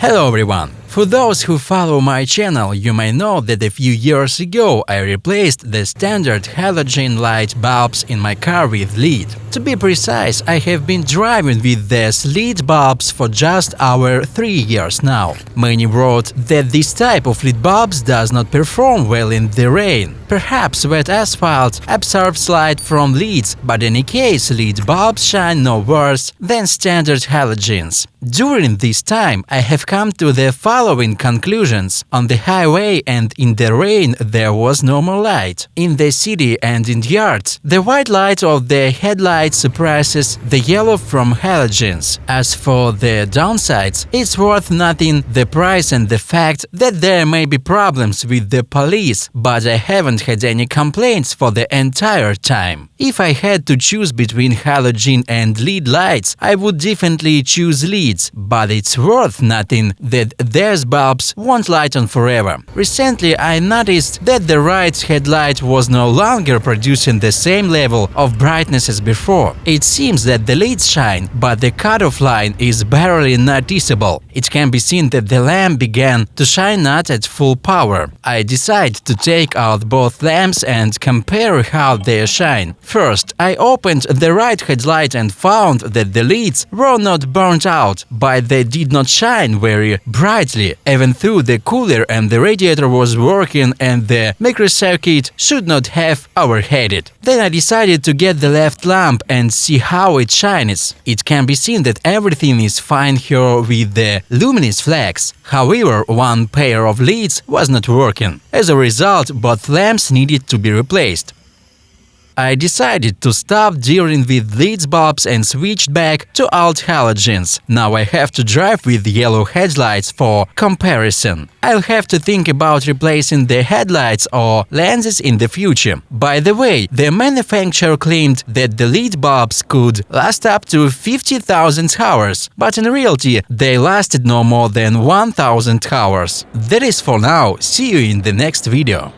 Hello everyone! For those who follow my channel, you may know that a few years ago I replaced the standard halogen light bulbs in my car with LED. To be precise, I have been driving with these LED bulbs for just over 3 years now. Many wrote that this type of LED bulbs does not perform well in the rain. Perhaps wet asphalt absorbs light from LEDs, but in any case LED bulbs shine no worse than standard halogens. During this time, I have come to the following conclusions. On the highway and in the rain there was normal light. In the city and in yards, the white light of the headlight suppresses the yellow from halogens. As for the downsides, it's worth nothing the price and the fact that there may be problems with the police, but I haven't had any complaints for the entire time. If I had to choose between halogen and LED lights, I would definitely choose LEDs, but it's worth nothing that these bulbs won't light on forever. Recently, I noticed that the right headlight was no longer producing the same level of brightness as before. It seems that the LEDs shine, but the cutoff line is barely noticeable. It can be seen that the lamp began to shine not at full power. I decided to take out both lamps and compare how they shine. First, I opened the right headlight and found that the LEDs were not burnt out, but they did not shine very brightly, even though the cooler and the radiator was working and the microcircuit should not have overheated. Then I decided to get the left lamp and see how it shines. It can be seen that everything is fine here with the luminous flags. However, one pair of LEDs was not working. As a result, both lamps needed to be replaced. I decided to stop dealing with LED bulbs and switched back to old halogens. Now I have to drive with yellow headlights for comparison. I'll have to think about replacing the headlights or lenses in the future. By the way, the manufacturer claimed that the LED bulbs could last up to 50,000 hours, but in reality they lasted no more than 1,000 hours. That is for now. See you in the next video.